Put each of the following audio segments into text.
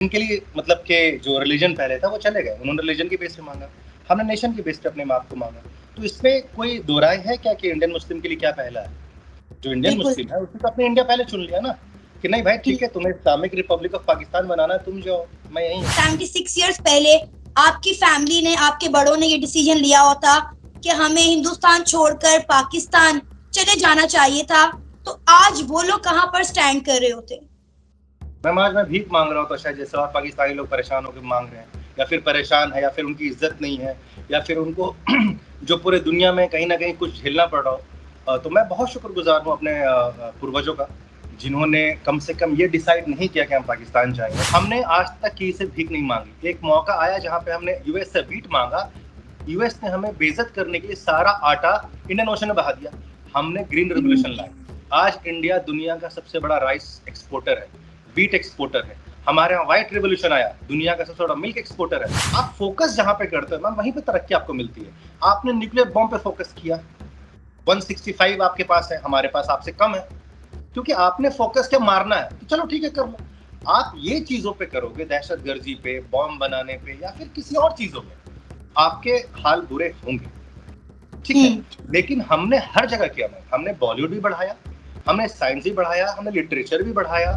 इनके लिए मतलब कि जो रिलीजन पहले था वो चले गए, उन्होंने रिलीजन के बेस पे माँगा, हमने नेशन के बेस पे अपने माँ को माँगा। तो इसमें कोई दो राय है क्या कि इंडियन मुस्लिम के लिए क्या पहला है? जो इंडियन बिल्कुल। मुस्लिम है उसने तो अपने इंडिया पहले चुन लिया ना, कि नहीं भाई ठीक है तुम्हें इस्लामिक रिपब्लिक ऑफ पाकिस्तान बनाना है तुम जाओ, मैं यहीं हूँ। 76 इयर्स पहले आपकी फैमिली ने, आपके बड़ों ने ये डिसीजन लिया होता कि हमें हिंदुस्तान छोड़कर पाकिस्तान चले जाना चाहिए था, तो आज वो लोग कहाँ पर स्टैंड कर रहे होते? मैम आज मैं भीख माँग रहा हूँ तो शायद जैसे और पाकिस्तानी लोग परेशान होकर माँग रहे हैं, या फिर परेशान है, या फिर उनकी इज्जत नहीं है, या फिर उनको जो पूरे दुनिया में कहीं न कहीं कुछ झेलना पड़ रहा हो। तो मैं बहुत शुक्रगुज़ार हूँ अपने पूर्वजों का, जिन्होंने कम से कम ये डिसाइड नहीं किया कि हम पाकिस्तान जाएँगे। हमने आज तक किसी से भीख नहीं माँगी। एक मौका आया जहाँ पे हमने यूएस से व्हीट माँगा, यूएस ने हमें बेइज्जत करने के लिए सारा आटा इंडियन ओशन में बहा दिया। हमने ग्रीन रेवोल्यूशन लाया। आज इंडिया दुनिया का सबसे बड़ा राइस एक्सपोर्टर है, व्हीट एक्सपोर्टर है। हमारे यहाँ व्हाइट रेवोल्यूशन आया, दुनिया का सबसे बड़ा मिल्क एक्सपोर्टर है। आप फोकस जहाँ पे करते हो मैम वहीं पे तरक्की आपको मिलती है। आपने न्यूक्लियर बॉम्ब पे फोकस किया, 165 आपके पास है, हमारे पास आपसे कम है, क्योंकि आपने फोकस क्या मारना है, तो चलो ठीक है कर लो। आप ये चीजों पे करोगे, दहशतगर्दी पे, बॉम्ब बनाने पे, या फिर किसी और चीजों में, आपके हाल बुरे होंगे, ठीक है। लेकिन हमने हर जगह किया मैम, हमने बॉलीवुड भी बढ़ाया, हमने साइंस भी बढ़ाया, हमने लिटरेचर भी बढ़ाया।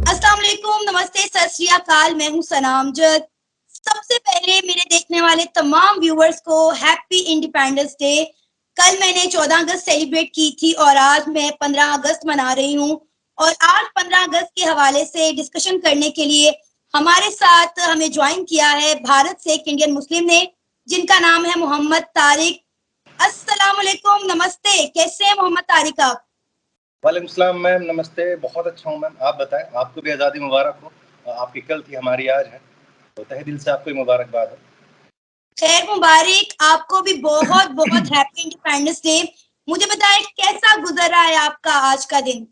अस्सलाम वालेकुम, नमस्ते, सत श्री अकाल, मैं हूँ सनामजद। सबसे पहले मेरे देखने वाले तमाम व्यूअर्स को हैप्पी इंडिपेंडेंस डे। कल मैंने 14 अगस्त सेलिब्रेट की थी और आज मैं 15 अगस्त मना रही हूँ। और आज 15 अगस्त के हवाले से डिस्कशन करने के लिए हमारे साथ हमें ज्वाइन किया है भारत से एक इंडियन मुस्लिम ने, जिनका नाम है मोहम्मद तारिक। अस्सलाम वालेकुम, नमस्ते, कैसे हैं मोहम्मद तारिक आप? वालेकुम सलाम मैम, नमस्ते, बहुत अच्छा हूँ मैम। आप बताएं, आपको भी आज़ादी मुबारक हो। आपकी कल थी, हमारी आज है, तो तहे दिल से आपको मुबारकबाद है। खैर मुबारक, आपको भी बहुत बहुत हैप्पी इंडिपेंडेंस डे। मुझे बताएं कैसा गुजरा है आपका आज का दिन?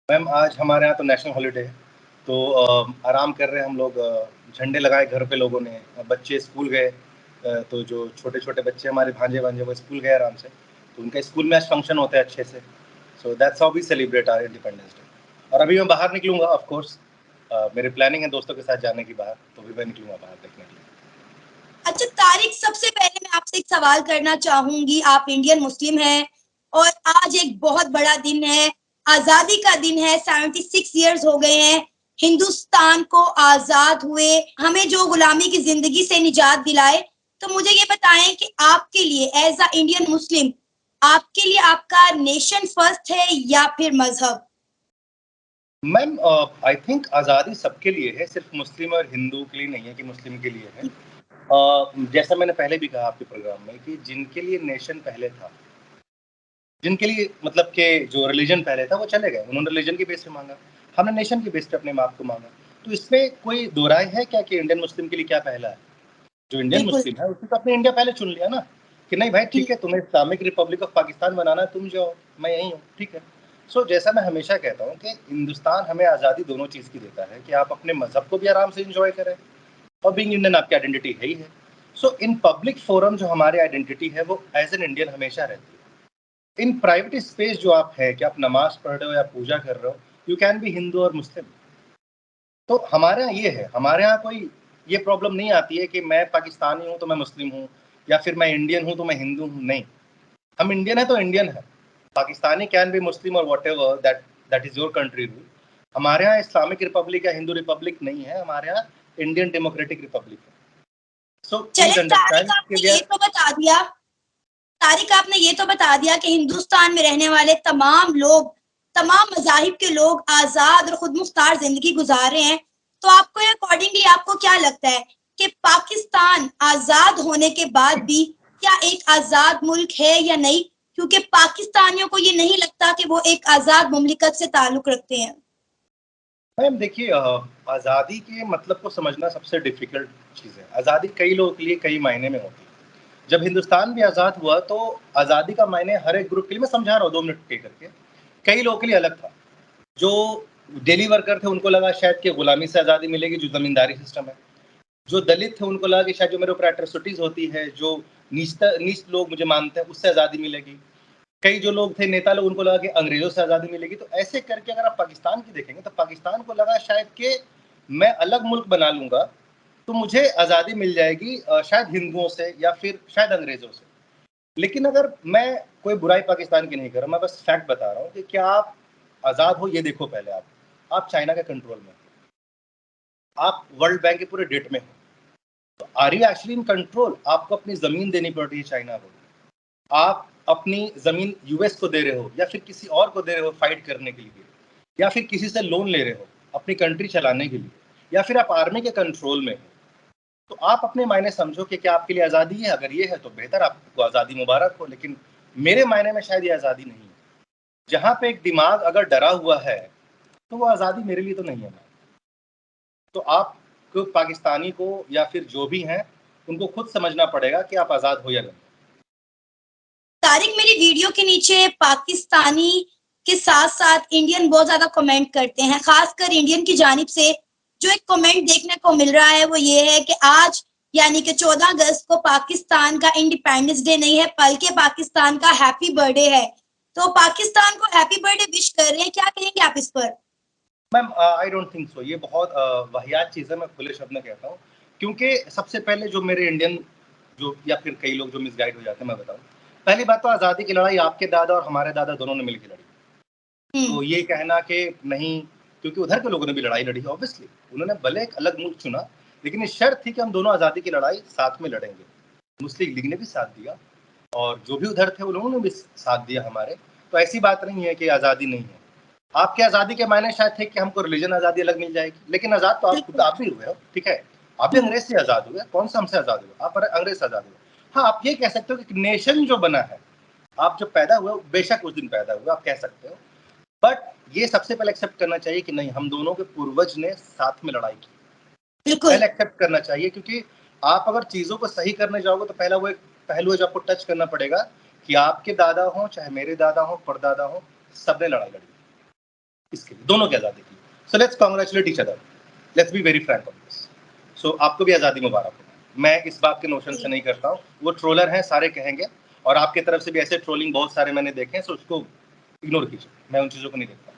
मैम आज हमारे यहाँ तो नेशनल हॉलिडे है, तो आराम कर रहे हैं हम लोग। झंडे लगाए घर पे लोगों ने, बच्चे स्कूल गए। तो जो छोटे छोटे बच्चे हमारे भांजे भांजे वो स्कूल गए आराम से, तो उनका स्कूल में आज फंक्शन होता है अच्छे से। So that's how we celebrate our independence day. और अभी मैं बाहर निकलूंगा ऑफ कोर्स, मेरे प्लानिंग है दोस्तों के साथ जाने की बाहर, तो भी मैं निकलूंगा बाहर देखने के लिए। अच्छा तारिक, सबसे पहले मैं आपसे एक सवाल करना चाहूंगी। आप इंडियन मुस्लिम हैं और आज एक बहुत बड़ा दिन है, आजादी का दिन है। 76 इयर्स हो गए हैं हिंदुस्तान को आजाद हुए, हमें जो गुलामी की जिंदगी से निजात दिलाए। तो मुझे ये बताएं कि आपके लिए एज अ इंडियन मुस्लिम, आपके लिए आपका नेशन फर्स्ट है या फिर मजहब? मैम आई थिंक आज़ादी सबके लिए है, सिर्फ मुस्लिम और हिंदू के लिए नहीं है कि मुस्लिम के लिए है। जैसा मैंने पहले भी कहा आपके प्रोग्राम में कि जिनके लिए नेशन पहले था, जिनके लिए मतलब कि जो रिलीजन पहले था वो चले गए, उन्होंने रिलीजन के बेस पे माँगा, हमने नेशन के बेस पे अपने माँ को माँगा। तो इसमें कोई दो राय है क्या कि इंडियन मुस्लिम के लिए क्या पहला है? जो इंडियन बिल्कुल। मुस्लिम है उसने तो अपने इंडिया पहले चुन लिया ना, कि नहीं भाई ठीक है तुम्हें इस्लामिक रिपब्लिक ऑफ पाकिस्तान बनाना है तुम जाओ, मैं यहीं हूँ, ठीक है। सो जैसा मैं हमेशा कहता हूँ कि हिंदुस्तान हमें आज़ादी दोनों चीज़ की देता है, कि आप अपने मज़हब को भी आराम से एंजॉय करें, और बीइंग इंडियन आपकी आइडेंटिटी है ही है। सो इन पब्लिक फोरम जो हमारी आइडेंटिटी है वो एज एन इंडियन हमेशा रहती है। इन प्राइवेट स्पेस जो आप है कि आप नमाज पढ़ रहे हो या पूजा कर रहे हो, यू कैन बी हिंदू और मुस्लिम। तो हमारे यहाँ ये है, हमारे यहाँ कोई ये प्रॉब्लम नहीं आती है कि मैं पाकिस्तानी हूँ तो मैं मुस्लिम हूँ, या फिर मैं इंडियन हूँ तो मैं हिंदू हूँ, नहीं। हम इंडियन है तो इंडियन है, पाकिस्तानी कैन बी मुस्लिम और whatever that is your country rule. हमारे यहाँ इस्लामिक रिपब्लिक या हिंदू रिपब्लिक नहीं है, हमारे यहाँ इंडियन डेमोक्रेटिक रिपब्लिक है। सो चले प्लीज तारिक, अंडरस्टैंड कि वी आर। आपने ये तो बता दिया कि हिंदुस्तान में रहने वाले तमाम लोग, तमाम मजाहिब के लोग आजाद और खुद मुख्तार जिंदगी गुजार रहे हैं। तो आपको अकॉर्डिंगली आपको क्या लगता है कि पाकिस्तान आजाद होने के बाद भी क्या एक आजाद मुल्क है या नहीं? क्योंकि पाकिस्तानियों को ये नहीं लगता कि वो एक आजाद मुमलिकत से ताल्लुक रखते हैं। मैम देखिए, आज़ादी के मतलब को समझना सबसे डिफिकल्ट चीज़ है। आज़ादी कई लोगों के लिए कई मायने में होती है। जब हिंदुस्तान भी आज़ाद हुआ तो आज़ादी का मायने हर एक ग्रुप के लिए, मैं समझा रहा हूँ 2 मिनट टेक करके, कई लोगों के लिए अलग था। जो डेली वर्कर थे उनको लगा शायद कि गुलामी से आज़ादी मिलेगी, जो ज़मींदारी सिस्टम है। जो दलित थे उनको लगा कि शायद जो मेरे ऊपर एट्रोसिटीज़ होती है, जो नीच लोग मुझे मानते हैं, उससे आज़ादी मिलेगी। कई जो लोग थे नेता लोग, उनको लगा कि अंग्रेज़ों से आज़ादी मिलेगी। तो ऐसे करके अगर आप पाकिस्तान की देखेंगे तो पाकिस्तान को लगा शायद कि मैं अलग मुल्क बना लूँगा, तो मुझे आज़ादी मिल जाएगी शायद हिंदुओं से या फिर शायद अंग्रेज़ों से। लेकिन अगर मैं कोई बुराई पाकिस्तान की नहीं कर रहा, मैं बस फैक्ट बता रहा हूँ कि क्या आप आज़ाद हो ये देखो पहले आप। आप चाइना के कंट्रोल में हो, आप वर्ल्ड बैंक के पूरे डेट में हो, तो are you actually in control? आपको अपनी ज़मीन देनी पड़ रही है चाइना को। आप अपनी ज़मीन यूएस को दे रहे हो या फिर किसी और को दे रहे हो फाइट करने के लिए, या फिर किसी से लोन ले रहे हो अपनी कंट्री चलाने के लिए, या फिर आप आर्मी के कंट्रोल में हो। तो आप अपने मायने समझो कि क्या आपके लिए आज़ादी है? अगर ये है तो बेहतर, आपको आज़ादी मुबारक हो, लेकिन मेरे मायने में शायद ये आज़ादी नहीं है। जहाँ पे एक दिमाग अगर डरा हुआ है, तो वो आज़ादी मेरे लिए तो नहीं है। तो आपको पाकिस्तानी को या फिर जो भी हैं, उनको खुद समझना पड़ेगा कि आप आज़ाद हो या नहीं। तारिक, मेरी वीडियो के नीचे पाकिस्तानी के साथ-साथ इंडियन बहुत ज़्यादा कमेंट करते हैं, खासकर इंडियन की जानिब से जो एक कमेंट देखने को मिल रहा है वो ये है कि आज यानी कि 14 अगस्त को पाकिस्तान का इंडिपेंडेंस डे नहीं है बल्कि पाकिस्तान का हैप्पी बर्थडे है। तो पाकिस्तान को हैप्पी बर्थडे विश कर रहे हैं, क्या कहेंगे आप इस पर? Ma'am I don't think so, ये बहुत वाहियात चीज़ है, मैं खुले शब्द में कहता हूँ। क्योंकि सबसे पहले जो मेरे इंडियन जो या फिर कई लोग जो मिसगाइड हो जाते हैं, मैं बताऊँ। पहली बात तो आज़ादी की लड़ाई आपके दादा और हमारे दादा दोनों ने मिलके लड़ी। तो हुँ, ये कहना कि नहीं, क्योंकि उधर के लोगों ने भी लड़ाई लड़ी है ऑब्वियसली, उन्होंने भले एक अलग मुल्क चुना, लेकिन ये शर्त थी कि हम दोनों आज़ादी की लड़ाई साथ में लड़ेंगे। मुस्लिम लीग ने भी साथ दिया और जो भी उधर थे उन्होंने भी साथ दिया हमारे। तो ऐसी बात नहीं है कि आज़ादी नहीं है। आपकी आज़ादी के मायने शायद थे कि हमको रिलीजन आज़ादी अलग मिल जाएगी, लेकिन आज़ाद तो आप खुद बिल्कुल। आप भी हुए हो, ठीक है? आप भी हुँ, अंग्रेज़ से आज़ाद हुए, कौन-सा हमसे आज़ाद हुए? आप अंग्रेज़ से आज़ाद हुए। हाँ, आप ये कह सकते हो कि नेशन जो बना है, आप जब पैदा हुए, बेशक उस दिन पैदा हुए, आप कह सकते हो। बट ये सबसे पहले एक्सेप्ट करना चाहिए कि नहीं, हम दोनों के पूर्वज ने साथ में लड़ाई की। बिल्कुल। पहले एक्सेप्ट करना चाहिए, क्योंकि आप अगर चीज़ों को सही करने जाओगे तो पहला वो एक पहलू है जो आपको टच करना पड़ेगा कि आपके दादा हों, चाहे मेरे दादा हों, परदादा हों, सबने लड़ाई लड़ी इसके लिए, दोनों की आज़ादी की। So let's congratulate each other, let's be very frank on this. So आपको भी आज़ादी मुबारक हो। मैं इस बात के नोशन से जी, नहीं करता हूँ, वो ट्रोलर हैं, सारे कहेंगे, और आपकी तरफ से भी ऐसे ट्रोलिंग बहुत सारे मैंने देखे हैं, सो उसको इग्नोर कीजिए, मैं उन चीज़ों को नहीं देखता।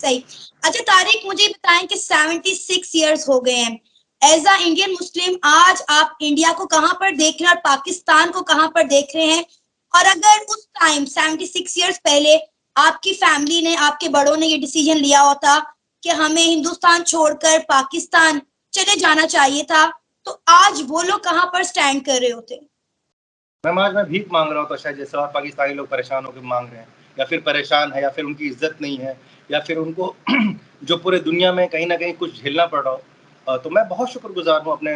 सही। अच्छा तारिक, मुझे बताएँ कि 76 इयर्स हो गए हैं। एज़ अ इंडियन मुस्लिम आज आप इंडिया को कहाँ पर देख रहे हैं और पाकिस्तान को कहाँ पर देख रहे हैं? और अगर उस टाइम 76 इयर्स पहले आपकी फैमिली ने, आपके बड़ों ने ये डिसीजन लिया होता कि हमें हिंदुस्तान छोड़कर पाकिस्तान चले जाना चाहिए था, तो आज वो लोग कहाँ पर स्टैंड कर रहे होते? मैम आज मैं भीख मांग रहा हूँ तो शायद जैसे और पाकिस्तानी लोग परेशान होकर मांग रहे हैं, या फिर परेशान है, या फिर उनकी इज्जत नहीं है, या फिर उनको जो पूरे दुनिया में कहीं ना कहीं कुछ झेलना पड़ रहा हो। तो मैं बहुत शुक्रगुजार हूँ अपने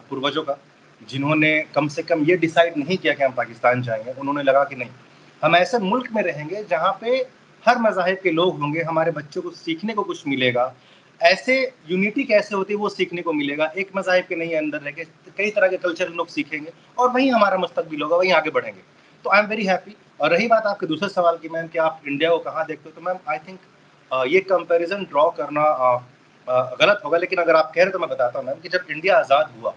पूर्वजों का, जिन्होंने कम से कम ये डिसाइड नहीं किया कि हम पाकिस्तान जाएंगे। उन्होंने लगा कि नहीं, हम ऐसे मुल्क में रहेंगे जहाँ पे हर मज़ाहिब के लोग होंगे, हमारे बच्चों को सीखने को कुछ मिलेगा। ऐसे यूनिटी कैसे होती है वो सीखने को मिलेगा। एक मज़ाहिब के नहीं अंदर रह के कई तरह के कल्चर लोग सीखेंगे और वहीं हमारा मुस्तकबिल होगा, वहीं आगे बढ़ेंगे। तो आई एम वेरी हैप्पी। और रही बात आपके दूसरे सवाल की मैम कि आप इंडिया को कहाँ देखते हो, तो मैम आई थिंक ये कंपैरिजन ड्रॉ करना गलत होगा। लेकिन अगर आप कह रहे तो मैं बताता हूँ मैम कि जब इंडिया आज़ाद हुआ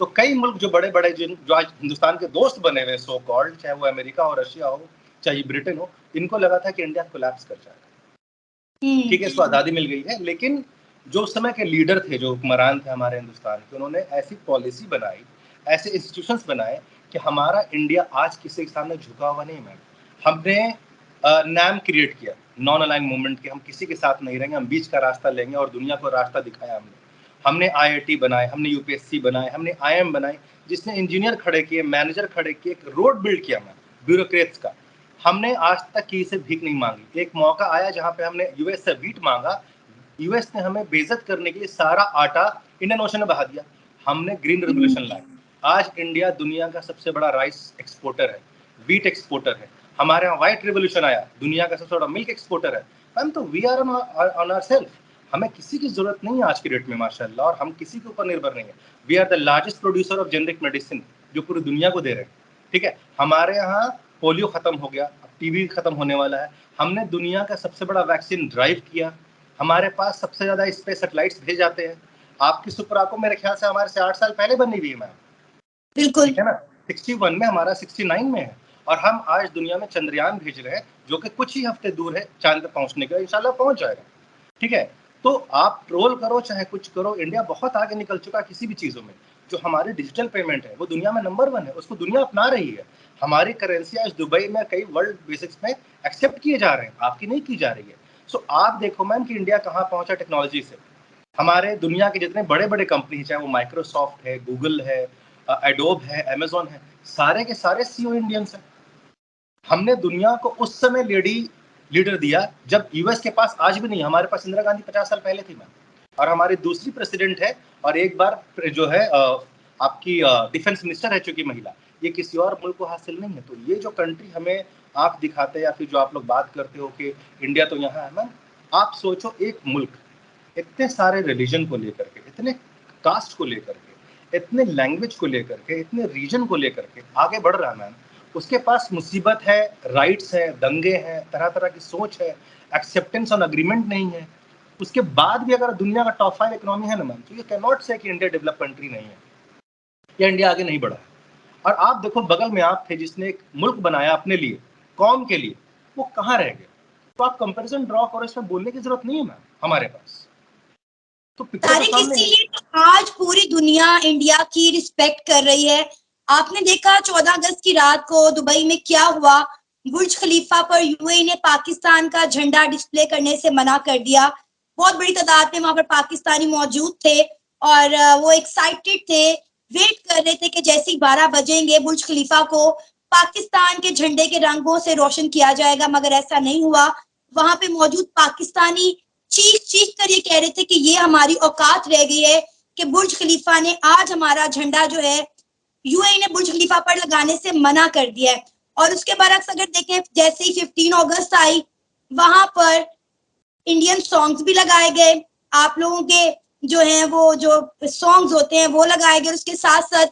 तो कई मुल्क जो बड़े-बड़े जो आज हिंदुस्तान के दोस्त बने हुए सो कॉल्ड, चाहे वो अमेरिका हो, रशिया हो, चाहे ब्रिटेन हो, इनको लगा था कि इंडिया कोलैप्स कर जाएगा। हुँ, ठीक है, इसको आज़ादी मिल गई है, लेकिन जो उस समय के लीडर थे, जो हुक्मरान थे हमारे हिंदुस्तान के, उन्होंने ऐसी पॉलिसी बनाई, ऐसे इंस्टीट्यूशंस बनाए कि हमारा इंडिया आज किसी के सामने झुका हुआ नहीं मैम। हमने नैम क्रिएट किया, नॉन अलाइन मूवमेंट के, हम किसी के साथ नहीं रहेंगे, हम बीच का रास्ता लेंगे और दुनिया को रास्ता दिखाया हमने। हमने आईआईटी बनाए, हमने यूपीएससी बनाए, हमने आईआईएम बनाए, जिसने इंजीनियर खड़े किए, मैनेजर खड़े किए, एक रोड बिल्ड किया मैम, ब्यूरोक्रेट्स का। हमने आज तक किसी से भीख नहीं मांगी। एक मौका आया जहाँ पे हमने यूएस से व्हीट मांगा, यूएस ने हमें बेइज्जत करने के लिए सारा आटा इंडियन ओशन में बहा दिया। हमने ग्रीन रेवोल्यूशन हुँ, लाई। आज इंडिया दुनिया का सबसे बड़ा राइस एक्सपोर्टर है, व्हीट एक्सपोर्टर है। हमारे यहाँ व्हाइट रेवोल्यूशन आया, दुनिया का सबसे बड़ा मिल्क एक्सपोर्टर है। मैम तो वी आर ऑन आवरसेल्फ। हमें किसी की जरूरत नहीं है आज की डेट में माशाल्लाह, और हम किसी के ऊपर निर्भर नहीं है। We are the largest producer of generic medicine, जो पूरी दुनिया को दे रहे हैं। ठीक है, हमारे यहाँ पोलियो खत्म हो गया, अब टीबी खत्म होने वाला है। हमने दुनिया का सबसे बड़ा वैक्सीन ड्राइव किया। हमारे पास सबसे ज्यादा स्पेस सैटेलाइट्स भेजे जाते हैं। आपकी सुपराको मेरे ख्याल से हमारे से 8 साल पहले बनी हुई है मैम, बिल्कुल। ठीक है ना? 61 में, हमारा 69 में है। और हम आज दुनिया में चंद्रयान भेज रहे हैं, जो कि कुछ ही हफ्ते दूर है चांद पे पहुंचने का, इंशाल्लाह पहुंच जाएगा। ठीक है, तो आप ट्रोल करो चाहे कुछ करो, इंडिया बहुत आगे निकल चुका है किसी भी चीज़ों में। जो हमारी डिजिटल पेमेंट है वो दुनिया में नंबर 1 है, उसको दुनिया अपना रही है। हमारी करेंसी आज दुबई में कई वर्ल्ड बेसिक्स में एक्सेप्ट किए जा रहे हैं, आपकी नहीं की जा रही है। सो आप देखो मैम कि इंडिया कहाँ पहुंचा टेक्नोलॉजी से। हमारे दुनिया के जितने बड़े-बड़े कंपनी चाहे वो माइक्रोसॉफ्ट है, गूगल है, एडोब है, अमेज़न है, सारे के सारे सीईओ इंडियंस हैं। हमने दुनिया को उस समय लीडर दिया जब यूएस के पास आज भी नहीं, हमारे पास इंदिरा गांधी 50 साल पहले थी मैम, और हमारी दूसरी प्रेसिडेंट है, और एक बार जो है आपकी डिफेंस मिनिस्टर है चूंकि महिला, ये किसी और मुल्क को हासिल नहीं है। तो ये जो कंट्री हमें आप दिखाते हैं या फिर जो आप लोग बात करते हो कि इंडिया तो यहाँ है मैम, आप सोचो एक मुल्क इतने सारे रिलीजन को लेकर के, इतने कास्ट को लेकर के, इतने लैंग्वेज को लेकर के, इतने रीजन को लेकर के आगे बढ़ रहा है मैम। उसके पास मुसीबत है, राइट्स है, दंगे हैं, तरह तरह की सोच है, एक्सेप्टेंस ऑन अग्रीमेंट नहीं है। उसके बाद भी अगर दुनिया का टॉप 5 इकोनॉमी है ना मैम, तो ये कैन नॉट से कि इंडिया डेवलप कंट्री नहीं है या इंडिया आगे नहीं बढ़ा है। और आप देखो बगल में आप थे जिसने एक मुल्क बनाया अपने लिए, कौम के लिए, वो कहाँ रह गए? तो आप कंपैरिजन ड्रॉ करो, इसमें बोलने की जरूरत नहीं है मैम हमारे पास, तो पिक्चर तो तारिक, सामने है। इसीलिए तो आज पूरी दुनिया इंडिया की रिस्पेक्ट कर रही है। आपने देखा 14 अगस्त की रात को दुबई में क्या हुआ। बुर्ज खलीफा पर यूएई ने पाकिस्तान का झंडा डिस्प्ले करने से मना कर दिया। बहुत बड़ी तादाद में वहां पर पाकिस्तानी मौजूद थे और वो एक्साइटेड थे, वेट कर रहे थे कि जैसे ही 12 बजेंगे बुर्ज खलीफा को पाकिस्तान के झंडे के रंगों से रोशन किया जाएगा, मगर ऐसा नहीं हुआ। वहां पे मौजूद पाकिस्तानी चीख चीख कर ये कह रहे थे कि ये हमारी औकात रह गई है कि बुर्ज खलीफा ने आज हमारा झंडा जो है यूएई ने बुर्ज खलीफा पर लगाने से मना कर दिया है। और उसके बरक्स अगर देखें, जैसे ही 15 अगस्त आई, वहां पर इंडियन सॉन्ग्स भी लगाए गए। आप लोगों के जो है वो जो सॉन्ग्स होते हैं वो लगाए गए, उसके साथ साथ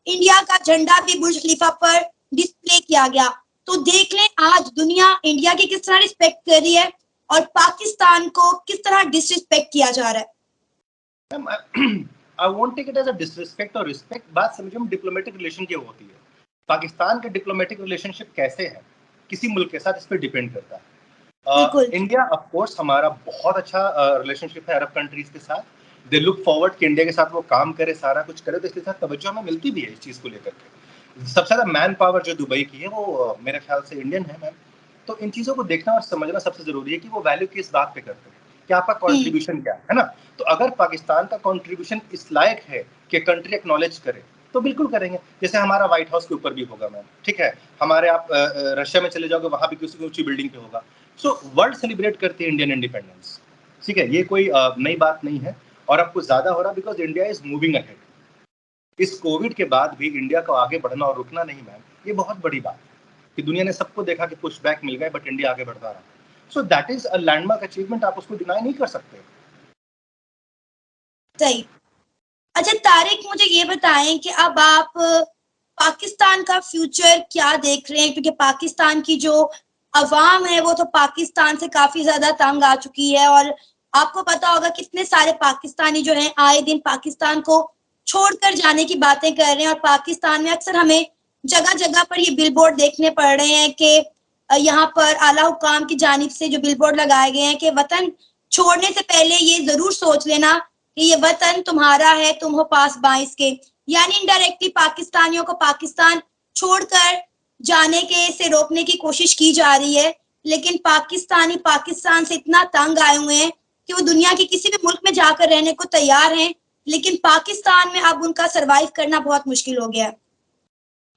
इंडिया का झंडा भी बुर्ज खलीफा पर डिस्प्ले किया गया। तो देख लें आज दुनिया इंडिया की किस तरह रिस्पेक्ट कर रही है और पाकिस्तान को किस तरह डिसरिस्पेक्ट किया जा रहा है। I won't take it as a disrespect और रिस्पेक्ट। बात समझो डिप्लोमेटिक रिलेशन की होती है। पाकिस्तान के डिप्लोमेटिक रिलेशनशिप कैसे है किसी मुल्क के साथ, इस पर डिपेंड करता है। बिल्कुल इंडिया ऑफ कोर्स हमारा बहुत अच्छा रिलेशनशिप है अरब कंट्रीज के साथ। दे लुक फॉरवर्ड कि इंडिया के साथ वो काम करे, सारा कुछ करे, तो इसके साथ तवज्जो हमें मिलती भी है इस चीज़ को लेकर के। सबसे ज़्यादा मैन पावर जो दुबई की है वो मेरे ख्याल से इंडियन है मैम। तो इन चीज़ों को देखना और समझना सबसे ज़रूरी है कि वो वैल्यू किस बात पे करते हैं, कि आपका कॉन्ट्रीब्यूशन क्या है ना। तो अगर पाकिस्तान का कॉन्ट्रीब्यूशन इस लायक है कि कंट्री एक्नॉलेज करे, तो बिल्कुल करेंगे। जैसे हमारा व्हाइट हाउस के ऊपर भी होगा मैम, ठीक है। हमारे आप रशिया में चले जाओगे, वहाँ भी किसी ऊंची बिल्डिंग पे होगा। सो वर्ल्ड सेलिब्रेट करती है इंडियन इंडिपेंडेंस, ठीक है। ये कोई नई बात नहीं है, और अब कुछ ज़्यादा हो रहा because India is moving ahead. इस कोविड के बाद भी इंडिया को आगे बढ़ना और रुकना नहीं मैम, ये बहुत बड़ी बात है कि दुनिया ने सबको देखा कि पुश बैक मिल गए, बट इंडिया आगे बढ़ता रहा। So that is a landmark achievement, आप उसको डिनाई नहीं कर सकते। सही। अच्छा तारिक, मुझे ये बताएं कि अब आप पाकिस्तान का फ्यूचर क्या देख रहे हैं, क्योंकि पाकिस्तान की जो अवाम है वो तो पाकिस्तान से काफी ज्यादा तंग आ चुकी है और आपको पता होगा कितने सारे पाकिस्तानी जो हैं आए दिन पाकिस्तान को छोड़कर जाने की बातें कर रहे हैं। और पाकिस्तान में अक्सर हमें जगह जगह पर ये बिलबोर्ड देखने पड़ रहे हैं कि यहाँ पर आला हुकाम की जानिब से जो बिलबोर्ड लगाए गए हैं कि वतन छोड़ने से पहले ये जरूर सोच लेना कि ये वतन तुम्हारा है, तुम हो पास बाइस के। यानी इनडायरेक्टली पाकिस्तानियों को पाकिस्तान छोड़कर जाने के से रोकने की कोशिश की जा रही है। लेकिन पाकिस्तानी पाकिस्तान से इतना तंग आए हुए हैं कि वो दुनिया के किसी भी मुल्क में जाकर रहने को तैयार हैं, लेकिन पाकिस्तान में अब उनका सरवाइव करना बहुत मुश्किल हो गया है।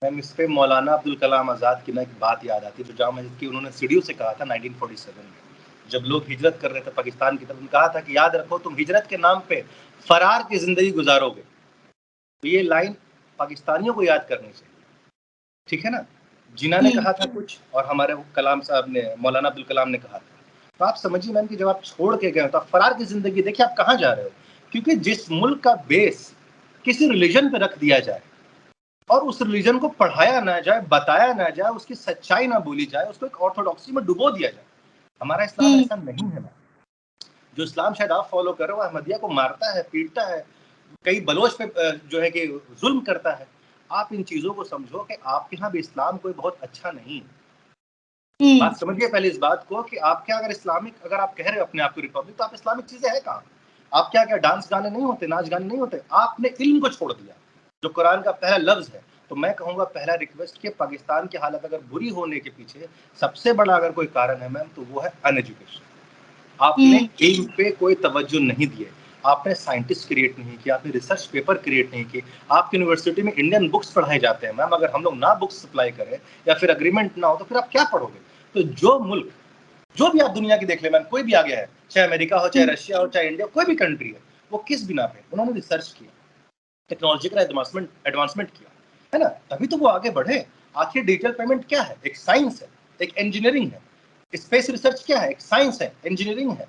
मैम इस पे मौलाना अब्दुल कलाम आज़ाद की ना एक बात याद आती है जो जामा मस्जिद की उन्होंने सीढ़ियों से कहा था 1947 में, जब लोग हिजरत कर रहे थे पाकिस्तान की तरफ। उन्होंने कहा था कि याद रखो तुम हिजरत के नाम पे फरार की जिंदगी गुजारोगे। तो ये लाइन पाकिस्तानियों को याद करनी चाहिए, ठीक है ना। जिन्ना ने कहा था कुछ और हमारे कलाम साहब ने, मौलाना अब्दुल कलाम ने कहा था। तो आप समझिए मैम कि जब आप छोड़ के गए तो आप फरार की जिंदगी, देखिए आप कहाँ जा रहे हो। क्योंकि जिस मुल्क का बेस किसी रिलीजन पे रख दिया जाए और उस रिलीजन को पढ़ाया ना जाए, बताया ना जाए, उसकी सच्चाई ना बोली जाए, उसको एक ऑर्थोडॉक्सी में डुबो दिया जाए, हमारा इस्लाम ऐसा नहीं है मैम। जो इस्लाम शायद आप फॉलो कर रहे हो अहमदिया को मारता है, पीटता है, कई बलोच पे जो है कि जुल्म करता है। आप इन चीज़ों को समझो कि आपके यहाँ भी इस्लाम कोई बहुत अच्छा नहीं है। बात समझिए पहले इस बात को कि आप क्या, अगर इस्लामिक, अगर आप कह रहे हो अपने आप को रिपब्लिक, तो आप इस्लामिक चीजें है कहाँ? आप क्या क्या डांस गाने नहीं होते, नाच गाने नहीं होते? आपने इल्म को छोड़ दिया, जो कुरान का पहला लफ्ज है। तो मैं कहूंगा पहला रिक्वेस्ट कि पाकिस्तान की हालत अगर बुरी होने के पीछे सबसे बड़ा अगर कोई कारण है मैम, तो वो है अनएजुकेशन। आपने इल्म पे कोई तवज्जो नहीं दिए, आपने साइंटिस्ट क्रिएट नहीं किया, आपने रिसर्च पेपर क्रिएट नहीं किए। आपकी यूनिवर्सिटी में इंडियन बुक्स पढ़ाए जाते हैं मैम, अगर हम लोग ना बुक्स सप्लाई करें या फिर अग्रीमेंट ना हो तो फिर आप क्या पढ़ोगे? तो जो मुल्क, जो भी आप दुनिया की देख ले मैम, कोई भी आ गया है, चाहे अमेरिका हो, चाहे रशिया हो, चाहे इंडिया, कोई भी कंट्री है, वो किस बिना पे? उन्होंने रिसर्च किया, टेक्नोलॉजिकल एडवांसमेंट किया, है ना, तभी तो वो आगे बढ़े। आखिर डिजिटल पेमेंट क्या है? एक साइंस है, एक इंजीनियरिंग है। स्पेस रिसर्च क्या है? एक साइंस है, इंजीनियरिंग है।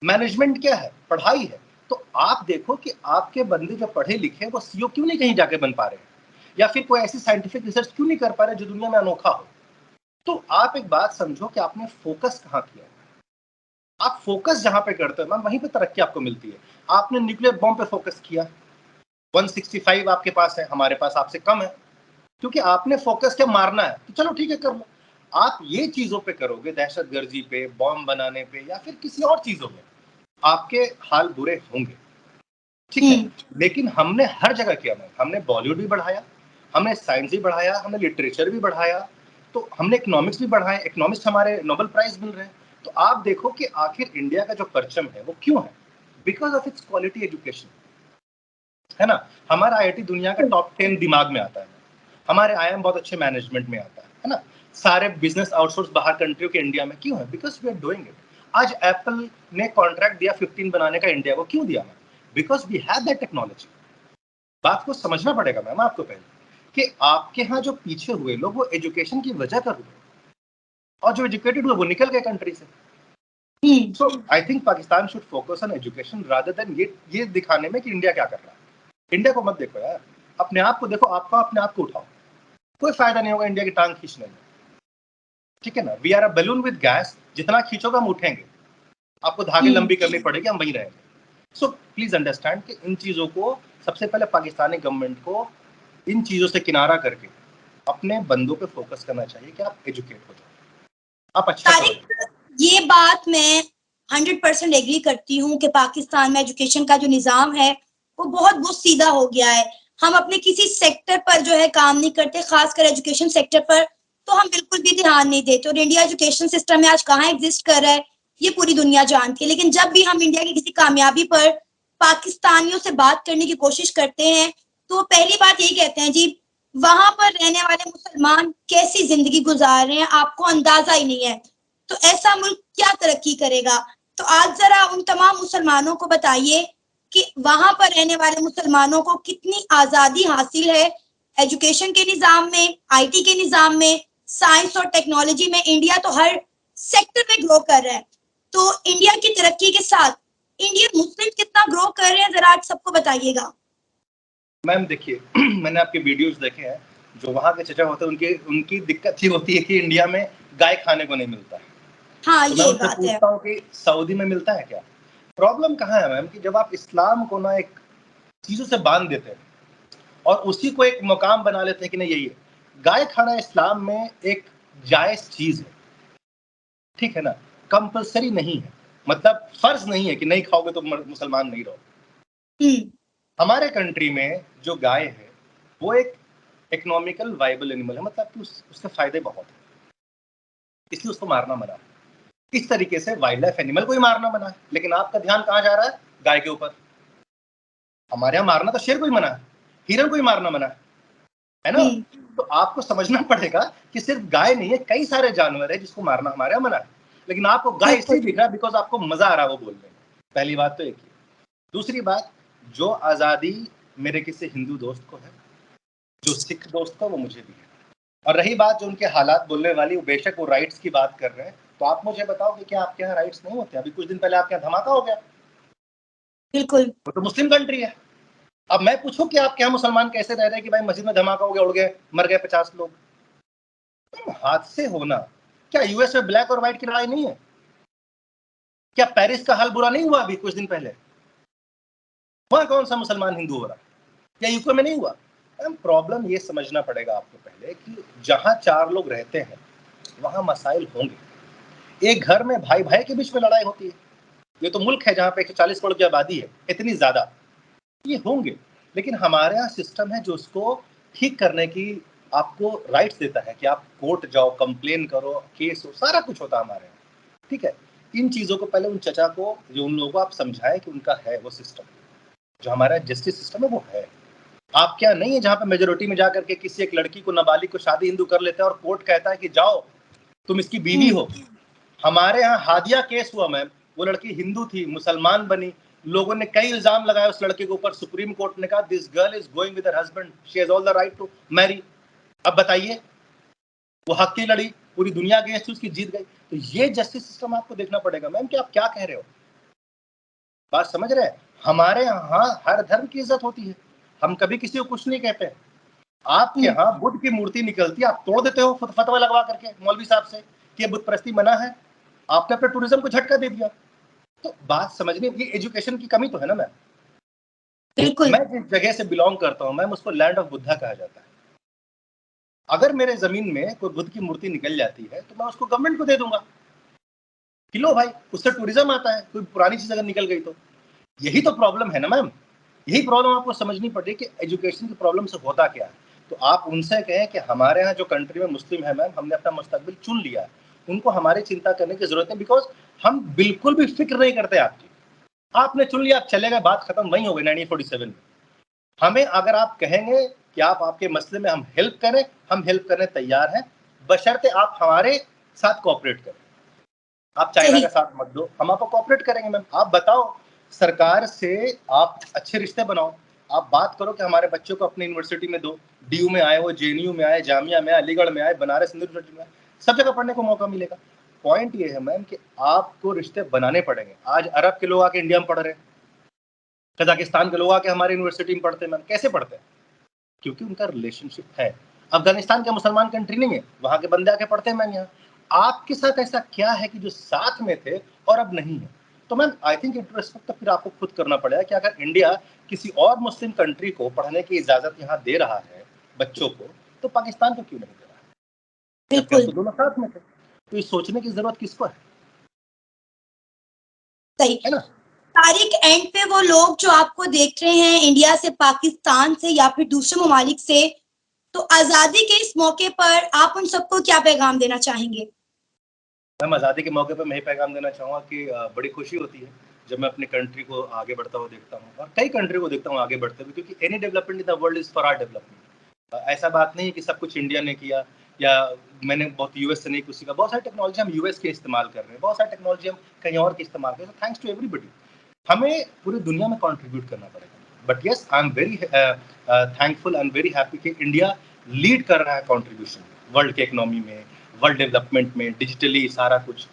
मैनेजमेंट क्या है? पढ़ाई है। तो आप देखो कि आपके बंदे जो पढ़े लिखे वो सीईओ क्यों नहीं कहीं जाके बन पा रहे हैं, या फिर कोई ऐसी साइंटिफिक रिसर्च क्यों नहीं कर पा रहे जो दुनिया में अनोखा हो? तो आप एक बात समझो कि आपने फोकस कहाँ किया है। आप फोकस जहां पे करते हो मैम, वहीं पे तरक्की आपको मिलती है। आपने न्यूक्लियर बॉम्ब पे फोकस किया, 165 आपके पास है, हमारे पास आपसे कम है, क्योंकि आपने फोकस क्या, मारना है, तो चलो ठीक है कर लो। आप ये चीजों पे करोगे, दहशतगर्दी पे, बॉम्ब बनाने पे, या फिर किसी और चीजों में, आपके हाल बुरे होंगे, ठीक है। लेकिन हमने हर जगह किया मैम, हमने बॉलीवुड भी बढ़ाया, हमने साइंस भी बढ़ाया, हमने लिटरेचर भी बढ़ाया, तो हमने इकोनॉमिक्स भी बढ़ाए, इकोनॉमिक्स हमारे नोबेल प्राइज मिल रहे हैं। तो आप देखो कि आखिर इंडिया का जो परचम है वो क्यों है? Because of its quality education, है ना। हमारा आईआईटी दुनिया का टॉप 10 दिमाग में आता है, हमारे आईआईएम बहुत अच्छे मैनेजमेंट में आता है ना। सारे बिजनेस आउटसोर्स बाहर कंट्रियों के इंडिया में क्यों है? Because we are doing it. आज एप्पल ने कॉन्ट्रैक्ट दिया 15 बनाने का इंडिया को, क्यों दिया ma'am? Because we have that technology. बात को समझना पड़ेगा मैम आपको पहले, कि आपके यहाँ जो पीछे हुए लोग वो एजुकेशन की वजह कर हुए, और जो एजुकेटेड हुए वो निकल गए कंट्री से। So I think Pakistan should focus on education rather than ये दिखाने में कि इंडिया क्या कर रहा है। इंडिया को मत देखो यार, अपने आप को देखो, आपका अपने आप को उठाओ। कोई फायदा नहीं होगा इंडिया की टांग खींचने में, ठीक है ना। We are a balloon with gas, जितना खींचोगे हम उठेंगे, आपको धागे लंबी करनी पड़ेगी, हम वहीं रहेंगे। सो प्लीज अंडरस्टैंड कि इन चीजों को सबसे पहले पाकिस्तानी गवर्नमेंट को इन चीजों से किनारा करके अपने बंदों पे फोकस करना चाहिए कि आप एजुकेट हो जाओ, आप अच्छा करो। ये बात मैं 100% एग्री करती हूँ कि पाकिस्तान में एजुकेशन का जो निज़ाम है वो बहुत सीधा हो गया है। हम अपने किसी सेक्टर पर जो है काम नहीं करते, खासकर एजुकेशन सेक्टर पर तो हम बिल्कुल भी ध्यान नहीं देते। और इंडिया एजुकेशन सिस्टम में आज कहाँ एग्जिस्ट कर रहा है ये पूरी दुनिया जानती है। लेकिन जब भी हम इंडिया की किसी कामयाबी पर पाकिस्तानियों से बात करने की कोशिश करते हैं तो पहली बात यही कहते हैं, जी वहां पर रहने वाले मुसलमान कैसी जिंदगी गुजार रहे हैं आपको अंदाजा ही नहीं है, तो ऐसा मुल्क क्या तरक्की करेगा। तो आज जरा उन तमाम मुसलमानों को बताइए कि वहां पर रहने वाले मुसलमानों को कितनी आजादी हासिल है एजुकेशन के निजाम में, आईटी के निजाम में, साइंस और टेक्नोलॉजी में। इंडिया तो हर सेक्टर में ग्रो कर रहा है। तो इंडिया की तरक्की के साथ इंडियन मुस्लिम कितना ग्रो कर रहे हैं, जरा आज सबको बताइएगा। मैम देखिए, मैंने आपके वीडियोस देखे हैं, जो वहाँ के चचा होते हैं उनकी दिक्कत ये होती है कि इंडिया में गाय खाने को नहीं मिलता है। हाँ, तो मैं ये उनसे बात है। पूछता हूँ कि सऊदी में मिलता है क्या? प्रॉब्लम कहाँ है मैम, कि जब आप इस्लाम को ना एक चीजों से बांध देते हैं और उसी को एक मुकाम बना लेते हैं कि नहीं यही है। गाय खाना इस्लाम में एक जायज चीज है, ठीक है ना, कंपलसरी नहीं है, मतलब फर्ज नहीं है कि नहीं खाओगे तो मुसलमान नहीं रहो। हमारे कंट्री में जो गाय है वो एक इकोनॉमिकल वाइबल एनिमल है, मतलब कि उसके फायदे बहुत है, इसलिए उसको मारना मना है। इस तरीके से वाइल्ड लाइफ एनिमल को ही मारना मना है, लेकिन आपका ध्यान कहाँ जा रहा है? गाय के ऊपर। हमारे यहाँ मारना तो शेर को ही मना है, हिरन को ही मारना मना है ना। तो आपको समझना पड़ेगा कि सिर्फ गाय नहीं है, कई सारे जानवर है जिसको मारना हमारे यहाँ मना है, लेकिन आपको गाय इसलिए दिख रहा है बिकॉज आपको मजा आ रहा है वो बोलने में। पहली बात तो एक ही। दूसरी बात, जो आजादी मेरे किसी हिंदू दोस्त को है, जो सिख दोस्त को, वो मुझे भी है। और रही बात जो उनके हालात बोलने वाली, वो बेशक वो राइट्स की बात कर रहे हैं, तो आप मुझे बताओ कि क्या आपके यहाँ राइट्स नहीं होते? अभी कुछ दिन पहले आपके यहाँ धमाका हो गया, बिल्कुल, वो तो मुस्लिम कंट्री है। अब मैं पूछूं कि आपके यहाँ मुसलमान कैसे रह रहे हैं कि भाई मस्जिद में धमाका हो गया, उड़ गए, मर गए 50 लोग। हादसे होना, क्या यूएस में ब्लैक और व्हाइट की लड़ाई नहीं है? क्या पेरिस का हाल बुरा नहीं हुआ अभी कुछ दिन पहले? वहां कौन सा मुसलमान हिंदू हो रहा है? या यूके में नहीं हुआ? प्रॉब्लम ये समझना पड़ेगा आपको पहले कि जहां 4 लोग रहते हैं वहाँ मसाइल होंगे। एक घर में भाई-भाई के बीच में लड़ाई होती है। ये तो मुल्क है जहाँ पे 140 करोड़ की आबादी है, इतनी ज़्यादा। ये होंगे, लेकिन हमारे यहाँ सिस्टम है जो उसको ठीक करने की आपको राइट्स देता है कि आप कोर्ट जाओ, कंप्लेन करो, केस हो, सारा कुछ होता है हमारे यहाँ, ठीक है? इन चीज़ों को पहले उन चचा को, जो उन लोगों को आप समझाएँ कि उनका है वो सिस्टम। जो हमारा जस्टिस सिस्टम है वो है। आप क्या नहीं है जहाँ पे मेजॉरिटी में जाकर के किसी एक लड़की को, नाबालिग को शादी हिंदू कर लेते हैं और कोर्ट कहता है कि जाओ, तुम इसकी बीवी हो। हमारे यहाँ हादिया केस हुआ मैम, वो लड़की हिंदू थी, मुसलमान बनी, लोगों ने कई इल्जाम लगाए उस लड़के के ऊपर, सुप्रीम कोर्ट ने कहा this girl is going with her husband, she has all the right to marry. अब बताइए, वो हक की लड़ी, पूरी दुनिया गई थी, उसकी जीत गई। तो ये जस्टिस सिस्टम आपको देखना पड़ेगा मैम कि आप क्या कह रहे हो, बात समझ रहे हैं? हमारे यहाँ हर धर्म की इज्जत होती है, हम कभी किसी को कुछ नहीं कहते। आपके यहाँ बुद्ध की मूर्ति निकलती है, आप तोड़ देते हो फतवा लगवा करके मौलवी साहब से कि ये बुत परस्ती मना है, आपने अपने टूरिज्म को झटका दे दिया। तो बात समझने, ये एजुकेशन की कमी तो है ना मैम। बिल्कुल। मैं जिस जगह से बिलोंग करता हूँ मैम, उसको लैंड ऑफ बुद्धा कहा जाता है। अगर मेरे जमीन में कोई बुद्ध की मूर्ति निकल जाती है तो मैं उसको गवर्नमेंट को दे दूंगा कि लो भाई, उससे टूरिज्म आता है, कोई पुरानी चीज अगर निकल गई तो। यही तो प्रॉब्लम है ना मैम, यही प्रॉब्लम आपको समझनी पड़ेगी कि एजुकेशन की प्रॉब्लम से होता क्या है। तो आप उनसे कहें कि हमारे यहाँ जो कंट्री में मुस्लिम है मैम, हमने अपना मुस्तकबिल चुन लिया है, उनको हमारी चिंता करने की जरूरत है, बिकॉज हम बिल्कुल भी फिक्र नहीं करते आपकी। आपने चुन लिया, आप चले गए, बात खत्म, वहीं हो गई 1947 में। हमें अगर आप कहेंगे कि आप आपके मसले में हम हेल्प करें, हम हेल्प करने तैयार हैं, बशर्ते आप हमारे साथ कोऑपरेट करें। आप चाइना का साथ मत दो, हम आपको कोऑपरेट करेंगे मैम। आप बताओ, सरकार से आप अच्छे रिश्ते बनाओ, आप बात करो कि हमारे बच्चों को अपनी यूनिवर्सिटी में दो, डीयू में आए, वो जेएनयू में आए, जामिया में आए, अलीगढ़ में आए, बनारस हिंदू यूनिवर्सिटी में आए, सब जगह पढ़ने को मौका मिलेगा। पॉइंट ये है मैम कि आपको रिश्ते बनाने पड़ेंगे। आज अरब के लोग आके इंडिया में पढ़ रहे हैं, कजाकिस्तान के लोग आके हमारे यूनिवर्सिटी में पढ़ते हैं मैम। कैसे पढ़ते हैं? क्योंकि उनका रिलेशनशिप है। अफगानिस्तान के मुसलमान कंट्री नहीं है, वहां के बंदे आके पढ़ते हैं मैम यहाँ। आपके साथ ऐसा क्या है कि जो साथ में थे और अब नहीं है? तो मैम आई थिंक इंट्रोस्पेक्ट तो फिर आपको खुद करना पड़ेगा कि अगर इंडिया किसी और मुस्लिम कंट्री को पढ़ने की इजाजत यहाँ दे रहा है बच्चों को, तो पाकिस्तान को क्यों नहीं दे रहा है? जबकि हम तो दोनों साथ में थे। तो ये सोचने की जरूरत किसको है? सही है ना? तारीख एंड पे वो लोग जो आपको देख रहे हैं इंडिया से, पाकिस्तान से या फिर दूसरे ममालिक से, तो आजादी के इस मौके पर आप उन सबको क्या पैगाम देना चाहेंगे? मैम आज़ादी के मौके पर मैं ये पैगाम देना चाहूँगा कि बड़ी खुशी होती है जब मैं अपनी कंट्री को आगे बढ़ता हुआ देखता हूँ, और कई कंट्री को देखता हूँ आगे बढ़ते हुए, क्योंकि any development in the world is for our development. ऐसा बात नहीं है कि सब कुछ इंडिया ने किया या मैंने बहुत यूएस से नहीं कुछ सीखा। बहुत सारी टेक्नोलॉजी हम यूएस के इस्तेमाल कर रहे हैं, बहुत सारी टेक्नोलॉजी हम कहीं और की इस्तेमाल कर रहे हैं। थैंक्स टू एवरीबडी, हमें पूरी दुनिया में कंट्रीब्यूट करना पड़ेगा। But yes, I am very thankful and very happy कि इंडिया लीड कर रहा है कंट्रीब्यूशन वर्ल्ड के इकोनॉमी में, वर्ल्ड डेवलपमेंट में, डिजिटली सारा कुछ।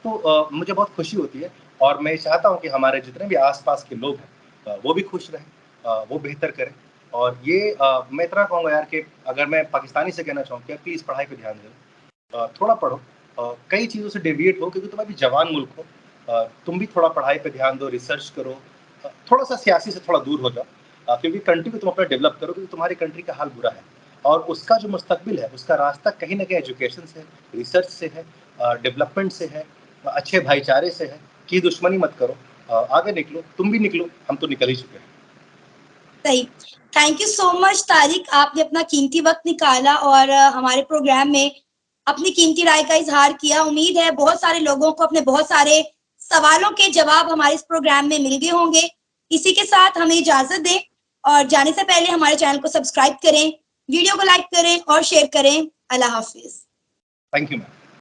तो मुझे बहुत खुशी होती है, और मैं चाहता हूँ कि हमारे जितने भी आसपास के लोग हैं वो भी खुश रहें, वो बेहतर करें। और ये मैं इतना कहूँगा यार कि अगर मैं पाकिस्तानी से कहना चाहूँ कि प्लीज़ पढ़ाई पे ध्यान दें, थोड़ा पढ़ो, कई चीज़ों से डेविएट हो, क्योंकि तुम अभी जवान मुल्क हो, तुम भी थोड़ा पढ़ाई पे ध्यान दो, रिसर्च करो, थोड़ा सा सियासी से थोड़ा दूर हो जाओ, क्योंकि कंट्री को तुम अपना डेवलप करो, क्योंकि तुम्हारी कंट्री का हाल बुरा है, और उसका जो मुस्तकबिल है, उसका रास्ता कहीं ना कहीं एजुकेशन से है, रिसर्च से है, डेवलपमेंट से है, अच्छे भाईचारे से है। कि दुश्मनी मत करो, आगे निकलो, तुम भी निकलो, हम तो निकल ही चुके हैं। सही। Thank you so much Tariq, आपने अपना कीमती वक्त निकाला और हमारे प्रोग्राम में अपनी कीमती राय का इजहार किया। उम्मीद है बहुत सारे लोगों को अपने बहुत सारे सवालों के जवाब हमारे इस प्रोग्राम में मिल गए होंगे। इसी के साथ हमें इजाजत दें, और जाने से पहले हमारे चैनल को सब्सक्राइब करें, वीडियो को लाइक करें और शेयर करें। अल्लाह हाफिज। Thank you ma'am.